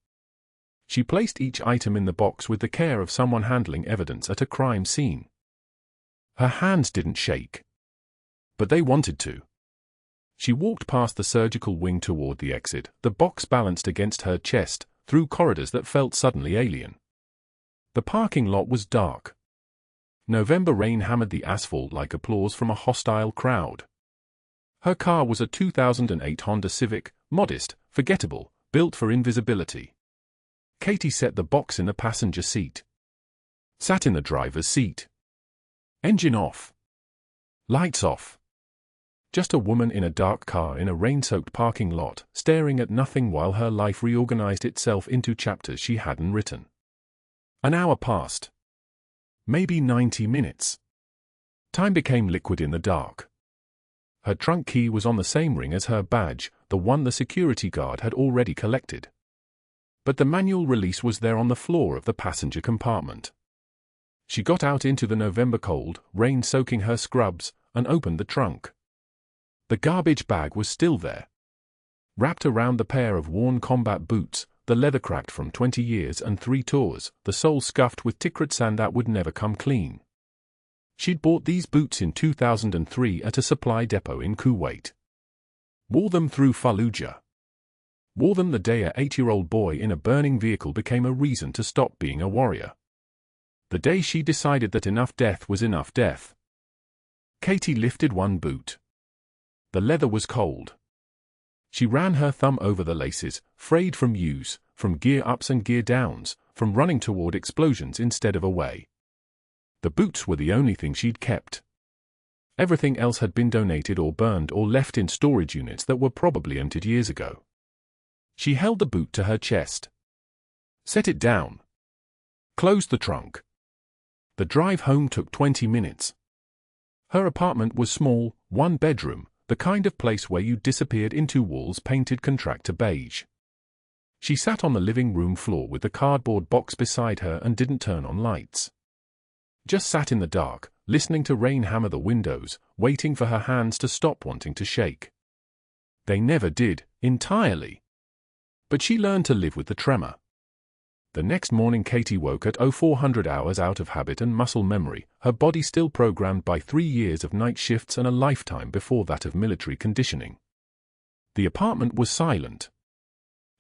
She placed each item in the box with the care of someone handling evidence at a crime scene. Her hands didn't shake. But they wanted to. She walked past the surgical wing toward the exit, the box balanced against her chest, through corridors that felt suddenly alien. The parking lot was dark. November rain hammered the asphalt like applause from a hostile crowd. Her car was a 2008 Honda Civic, modest, forgettable, built for invisibility. Katie set the box in the passenger seat. Sat in the driver's seat. Engine off. Lights off. Just a woman in a dark car in a rain-soaked parking lot, staring at nothing while her life reorganized itself into chapters she hadn't written. An hour passed. Maybe 90 minutes. Time became liquid in the dark. Her trunk key was on the same ring as her badge, the one the security guard had already collected. But the manual release was there on the floor of the passenger compartment. She got out into the November cold, rain soaking her scrubs, and opened the trunk. The garbage bag was still there. Wrapped around the pair of worn combat boots, the leather cracked from 20 years and 3 tours, the sole scuffed with ticred sand that would never come clean. She'd bought these boots in 2003 at a supply depot in Kuwait. Wore them through Fallujah. Wore them the day a 8-year-old boy in a burning vehicle became a reason to stop being a warrior. The day she decided that enough death was enough death. Katie lifted one boot. The leather was cold. She ran her thumb over the laces, frayed from use, from gear ups and gear downs, from running toward explosions instead of away. The boots were the only thing she'd kept. Everything else had been donated or burned or left in storage units that were probably emptied years ago. She held the boot to her chest. Set it down. Closed the trunk. The drive home took 20 minutes. Her apartment was small, 1 bedroom, the kind of place where you disappeared into walls painted contractor beige. She sat on the living room floor with the cardboard box beside her and didn't turn on lights. Just sat in the dark, listening to rain hammer the windows, waiting for her hands to stop wanting to shake. They never did, entirely. But she learned to live with the tremor. The next morning Katie woke at 0400 hours out of habit and muscle memory, her body still programmed by 3 years of night shifts and a lifetime before that of military conditioning. The apartment was silent.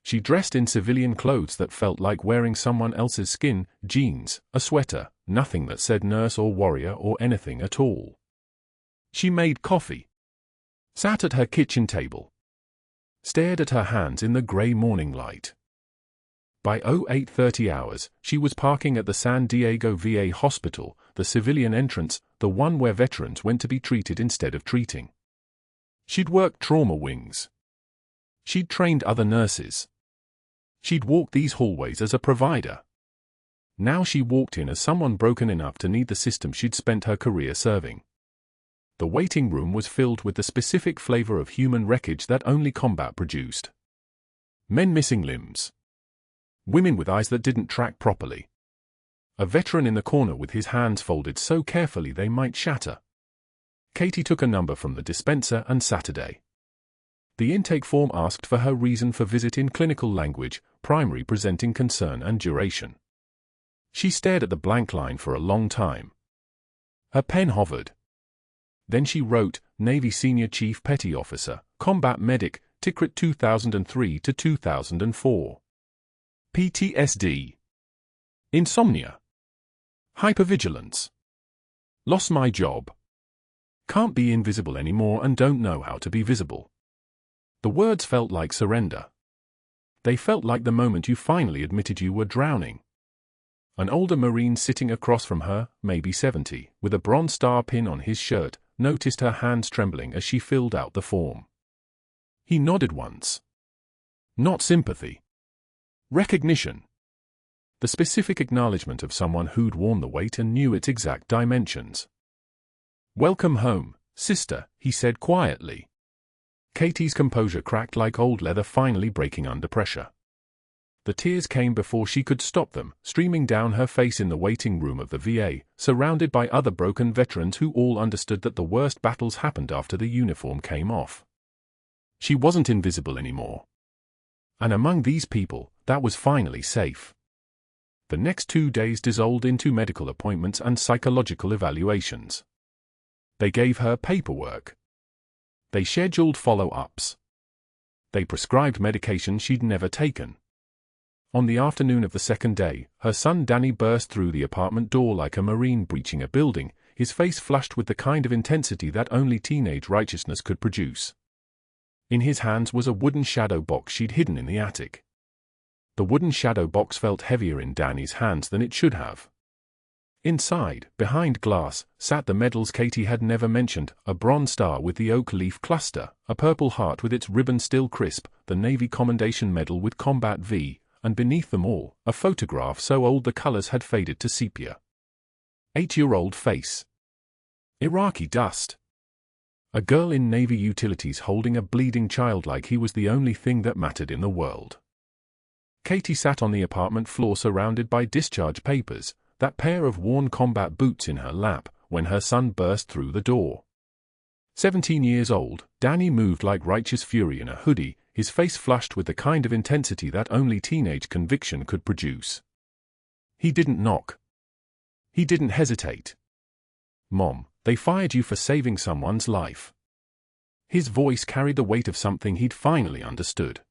She dressed in civilian clothes that felt like wearing someone else's skin, jeans, a sweater, nothing that said nurse or warrior or anything at all. She made coffee. Sat at her kitchen table. Stared at her hands in the grey morning light. By 0830 hours, she was parking at the San Diego VA hospital, the civilian entrance, the one where veterans went to be treated instead of treating. She'd worked trauma wings. She'd trained other nurses. She'd walked these hallways as a provider. Now she walked in as someone broken enough to need the system she'd spent her career serving. The waiting room was filled with the specific flavor of human wreckage that only combat produced. Men missing limbs. Women with eyes that didn't track properly. A veteran in the corner with his hands folded so carefully they might shatter. Katie took a number from the dispenser and Saturday. The intake form asked for her reason for visit in clinical language, primary presenting concern and duration. She stared at the blank line for a long time. Her pen hovered. Then she wrote, Navy Senior Chief Petty Officer, Combat Medic, Tikrit 2003 to 2004. PTSD. Insomnia. Hypervigilance. Lost my job. Can't be invisible anymore and don't know how to be visible. The words felt like surrender. They felt like the moment you finally admitted you were drowning. An older Marine sitting across from her, maybe 70, with a Bronze Star pin on his shirt, noticed her hands trembling as she filled out the form. He nodded once. Not sympathy. Recognition. The specific acknowledgement of someone who'd worn the weight and knew its exact dimensions. Welcome home, sister, he said quietly. Katie's composure cracked like old leather finally breaking under pressure. The tears came before she could stop them, streaming down her face in the waiting room of the VA, surrounded by other broken veterans who all understood that the worst battles happened after the uniform came off. She wasn't invisible anymore. And among these people, that was finally safe. The next 2 days dissolved into medical appointments and psychological evaluations. They gave her paperwork. They scheduled follow-ups. They prescribed medication she'd never taken. On the afternoon of the second day, her son Danny burst through the apartment door like a Marine breaching a building, his face flushed with the kind of intensity that only teenage righteousness could produce. In his hands was a wooden shadow box she'd hidden in the attic. The wooden shadow box felt heavier in Danny's hands than it should have. Inside, behind glass, sat the medals Katie had never mentioned, a Bronze Star with the oak leaf cluster, a Purple Heart with its ribbon still crisp, the Navy Commendation Medal with Combat V, and beneath them all, a photograph so old the colors had faded to sepia. 8-year-old face. Iraqi dust. A girl in Navy utilities holding a bleeding child like he was the only thing that mattered in the world. Katie sat on the apartment floor surrounded by discharge papers, that pair of worn combat boots in her lap, when her son burst through the door. 17 years old, Danny moved like righteous fury in a hoodie, his face flushed with the kind of intensity that only teenage conviction could produce. He didn't knock. He didn't hesitate. Mom, they fired you for saving someone's life. His voice carried the weight of something he'd finally understood.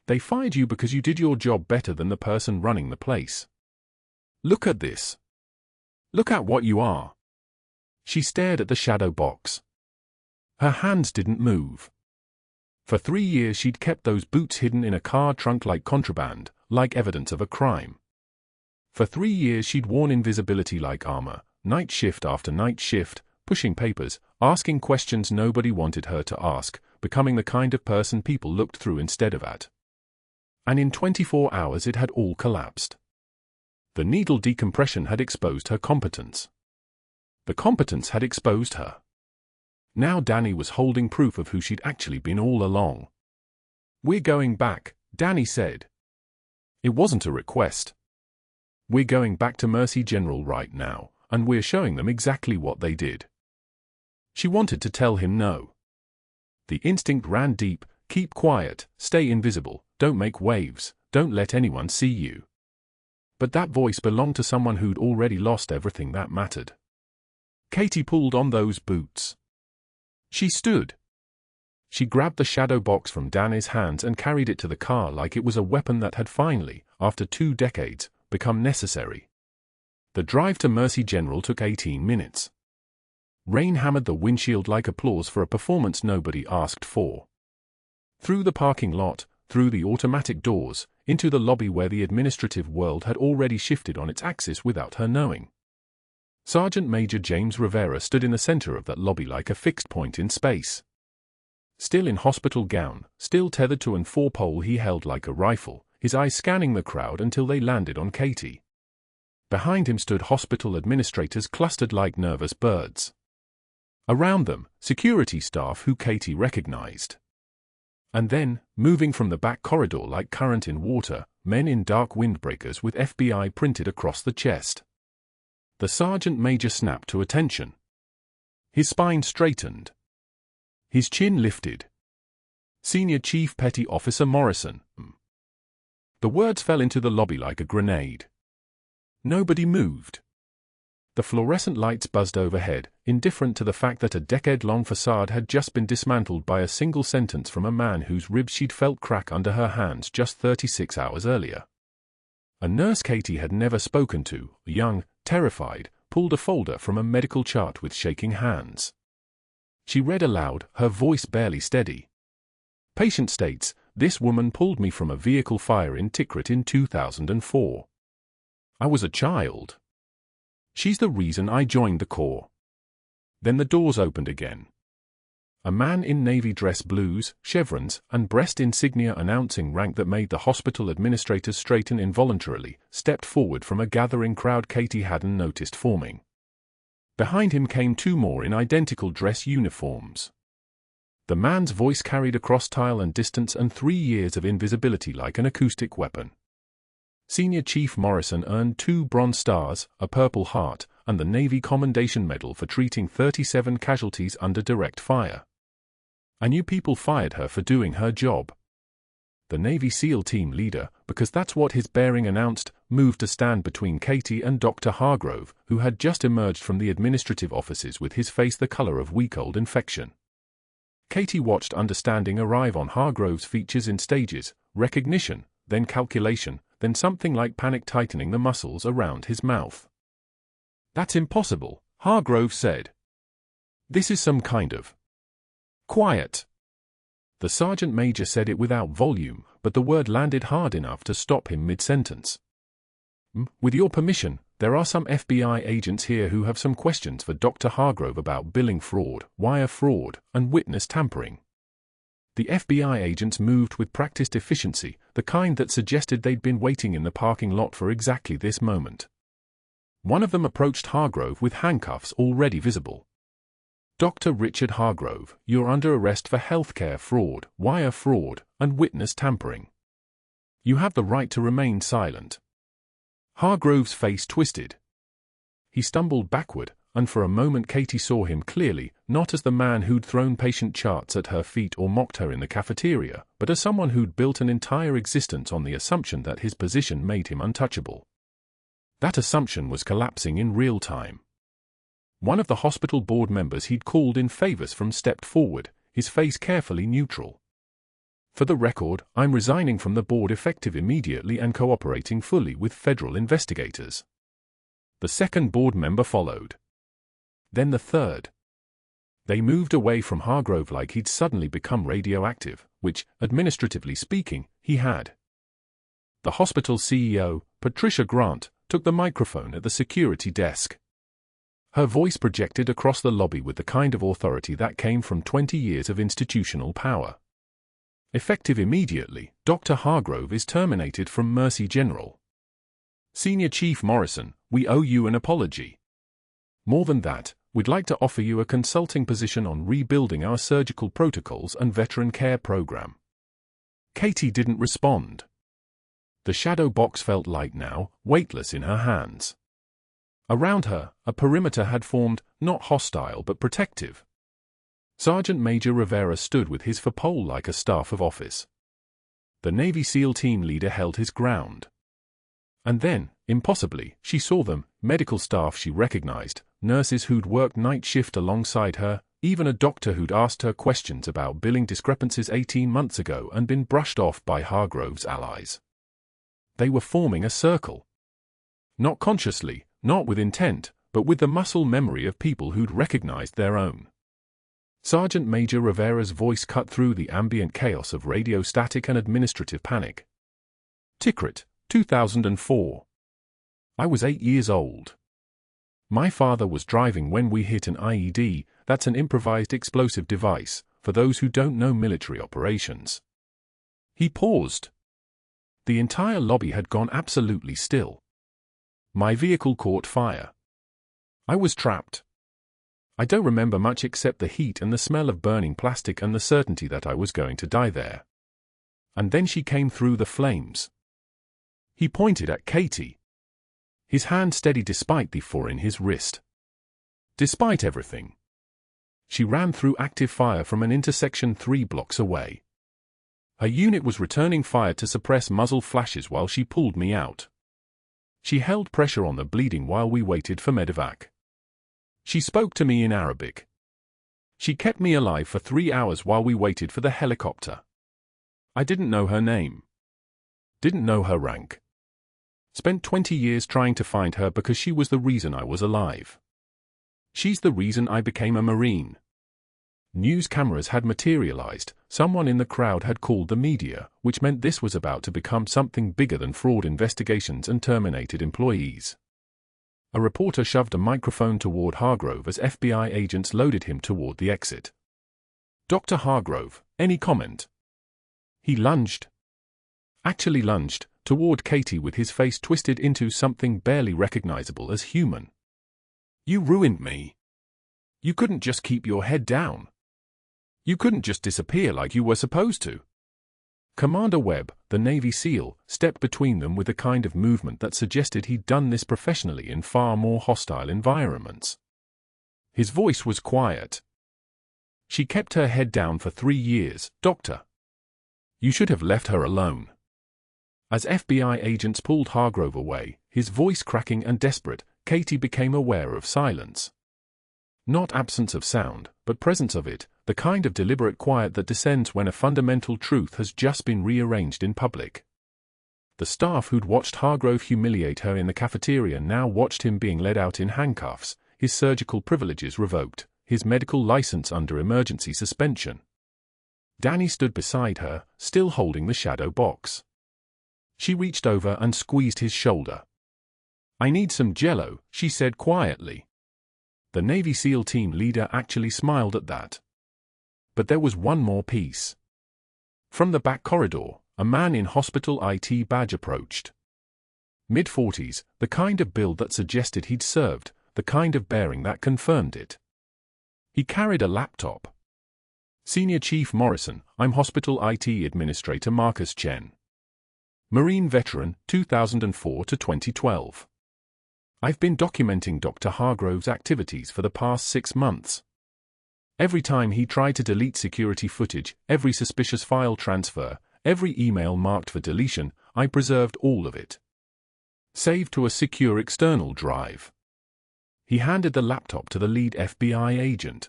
They fired you because you did your job better than the person running the place. Look at this. Look at what you are. She stared at the shadow box. Her hands didn't move. For 3 years she'd kept those boots hidden in a car trunk like contraband, like evidence of a crime. For 3 years she'd worn invisibility like armor, night shift after night shift, pushing papers, asking questions nobody wanted her to ask, becoming the kind of person people looked through instead of at. And in 24 hours it had all collapsed. The needle decompression had exposed her competence. The competence had exposed her. Now Danny was holding proof of who she'd actually been all along. We're going back, Danny said. It wasn't a request. We're going back to Mercy General right now, and we're showing them exactly what they did. She wanted to tell him no. The instinct ran deep, keep quiet, stay invisible, don't make waves, don't let anyone see you. But that voice belonged to someone who'd already lost everything that mattered. Katie pulled on those boots. She stood. She grabbed the shadow box from Danny's hands and carried it to the car like it was a weapon that had finally, after 2 decades, become necessary. The drive to Mercy General took 18 minutes. Rain hammered the windshield like applause for a performance nobody asked for. Through the parking lot, through the automatic doors, into the lobby where the administrative world had already shifted on its axis without her knowing. Sergeant Major James Rivera stood in the center of that lobby like a fixed point in space. Still in hospital gown, still tethered to an 4-pole he held like a rifle, his eyes scanning the crowd until they landed on Katie. Behind him stood hospital administrators clustered like nervous birds. Around them, security staff who Katie recognized. And then, moving from the back corridor like current in water, men in dark windbreakers with FBI printed across the chest. The sergeant major snapped to attention. His spine straightened. His chin lifted. Senior Chief Petty Officer Morrison. The words fell into the lobby like a grenade. Nobody moved. The fluorescent lights buzzed overhead, indifferent to the fact that a decade-long facade had just been dismantled by a single sentence from a man whose ribs she'd felt crack under her hands just 36 hours earlier. A nurse Katie had never spoken to, young, terrified, pulled a folder from a medical chart with shaking hands. She read aloud, her voice barely steady. Patient states, this woman pulled me from a vehicle fire in Tikrit in 2004. I was a child. She's the reason I joined the Corps. Then the doors opened again. A man in navy dress blues, chevrons, and breast insignia announcing rank that made the hospital administrators straighten involuntarily, stepped forward from a gathering crowd Katie hadn't noticed forming. Behind him came two more in identical dress uniforms. The man's voice carried across time and distance and 3 years of invisibility like an acoustic weapon. Senior Chief Morrison earned 2 Bronze Stars, a Purple Heart, and the Navy Commendation Medal for treating 37 casualties under direct fire. I knew people fired her for doing her job. The Navy SEAL team leader, because that's what his bearing announced, moved to stand between Katie and Dr. Hargrove, who had just emerged from the administrative offices with his face the color of week-old infection. Katie watched understanding arrive on Hargrove's features in stages, recognition, then calculation, then something like panic tightening the muscles around his mouth. That's impossible, Hargrove said. This is some kind of... Quiet. The sergeant major said it without volume, but the word landed hard enough to stop him mid-sentence. With your permission, there are some FBI agents here who have some questions for Dr. Hargrove about billing fraud, wire fraud, and witness tampering. The FBI agents moved with practiced efficiency, the kind that suggested they'd been waiting in the parking lot for exactly this moment. One of them approached Hargrove with handcuffs already visible. Dr. Richard Hargrove, you're under arrest for healthcare fraud, wire fraud, and witness tampering. You have the right to remain silent. Hargrove's face twisted. He stumbled backward, and for a moment Katie saw him clearly, not as the man who'd thrown patient charts at her feet or mocked her in the cafeteria, but as someone who'd built an entire existence on the assumption that his position made him untouchable. That assumption was collapsing in real time. One of the hospital board members he'd called in favors from stepped forward, his face carefully neutral. For the record, I'm resigning from the board effective immediately and cooperating fully with federal investigators. The second board member followed. Then the third. They moved away from Hargrove like he'd suddenly become radioactive, which, administratively speaking, he had. The hospital CEO, Patricia Grant, took the microphone at the security desk. Her voice projected across the lobby with the kind of authority that came from 20 years of institutional power. Effective immediately, Dr. Hargrove is terminated from Mercy General. Senior Chief Morrison, we owe you an apology. More than that, we'd like to offer you a consulting position on rebuilding our surgical protocols and veteran care program. Katie didn't respond. The shadow box felt light now, weightless in her hands. Around her, a perimeter had formed, not hostile but protective. Sergeant Major Rivera stood with his four-pole like a staff of office. The Navy SEAL team leader held his ground. And then, impossibly, she saw them, medical staff she recognized, nurses who'd worked night shift alongside her, even a doctor who'd asked her questions about billing discrepancies 18 months ago and been brushed off by Hargrove's allies. They were forming a circle. Not consciously, not with intent, but with the muscle memory of people who'd recognized their own. Sergeant Major Rivera's voice cut through the ambient chaos of radio static and administrative panic. Tikrit, 2004. I was 8 years old. My father was driving when we hit an IED, that's an improvised explosive device, for those who don't know military operations. He paused. The entire lobby had gone absolutely still. My vehicle caught fire. I was trapped. I don't remember much except the heat and the smell of burning plastic and the certainty that I was going to die there. And then she came through the flames. He pointed at Katie. His hand steady despite the four in his wrist. Despite everything. She ran through active fire from an intersection 3 blocks away. Her unit was returning fire to suppress muzzle flashes while she pulled me out. She held pressure on the bleeding while we waited for medevac. She spoke to me in Arabic. She kept me alive for 3 hours while we waited for the helicopter. I didn't know her name. Didn't know her rank. Spent 20 years trying to find her because she was the reason I was alive. She's the reason I became a Marine. News cameras had materialized, someone in the crowd had called the media, which meant this was about to become something bigger than fraud investigations and terminated employees. A reporter shoved a microphone toward Hargrove as FBI agents loaded him toward the exit. "Dr. Hargrove, any comment?" He lunged. Actually lunged, toward Katie with his face twisted into something barely recognizable as human. "You ruined me. You couldn't just keep your head down. You couldn't just disappear like you were supposed to." Commander Webb, the Navy SEAL, stepped between them with a kind of movement that suggested he'd done this professionally in far more hostile environments. His voice was quiet. "She kept her head down for 3 years, Doctor. You should have left her alone." As FBI agents pulled Hargrove away, his voice cracking and desperate, Katie became aware of silence. Not absence of sound, but presence of it, the kind of deliberate quiet that descends when a fundamental truth has just been rearranged in public. The staff who'd watched Hargrove humiliate her in the cafeteria now watched him being led out in handcuffs, his surgical privileges revoked, his medical license under emergency suspension. Danny stood beside her, still holding the shadow box. She reached over and squeezed his shoulder. "I need some Jell-O," she said quietly. The Navy SEAL team leader actually smiled at that. But there was one more piece. From the back corridor, a man in hospital IT badge approached. Mid-40s, the kind of build that suggested he'd served, the kind of bearing that confirmed it. He carried a laptop. "Senior Chief Morrison, I'm Hospital IT Administrator Marcus Chen. Marine veteran, 2004 to 2012. I've been documenting Dr. Hargrove's activities for the past 6 months. Every time he tried to delete security footage, every suspicious file transfer, every email marked for deletion, I preserved all of it. Saved to a secure external drive." He handed the laptop to the lead FBI agent.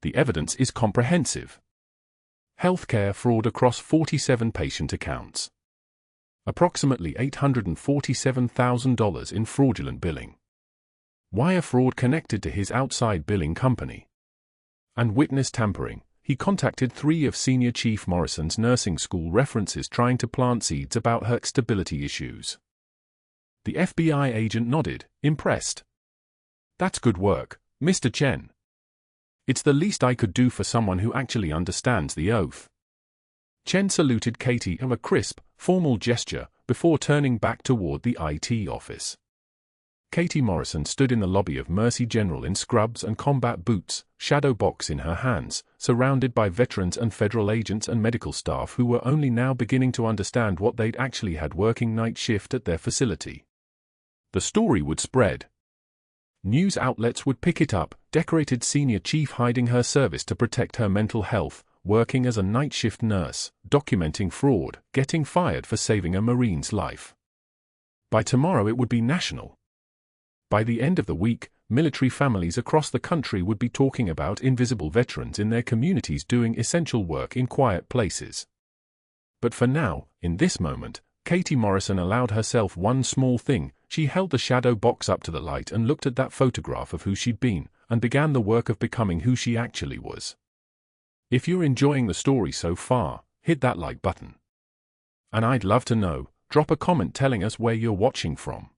"The evidence is comprehensive. Healthcare fraud across 47 patient accounts. Approximately $847,000 in fraudulent billing. Wire fraud connected to his outside billing company. And witness tampering. He contacted 3 of Senior Chief Morrison's nursing school references trying to plant seeds about her stability issues." The FBI agent nodded, impressed. "That's good work, Mr. Chen. It's the least I could do for someone who actually understands the oath." Chen saluted Katie in a crisp, formal gesture, before turning back toward the IT office. Katie Morrison stood in the lobby of Mercy General in scrubs and combat boots, shadow box in her hands, surrounded by veterans and federal agents and medical staff who were only now beginning to understand what they'd actually had working night shift at their facility. The story would spread. News outlets would pick it up, decorated senior chief hiding her service to protect her mental health, working as a night shift nurse, documenting fraud, getting fired for saving a Marine's life. By tomorrow it would be national. By the end of the week, military families across the country would be talking about invisible veterans in their communities doing essential work in quiet places. But for now, in this moment, Katie Morrison allowed herself one small thing. She held the shadow box up to the light and looked at that photograph of who she'd been, and began the work of becoming who she actually was. If you're enjoying the story so far, hit that like button. And I'd love to know, drop a comment telling us where you're watching from.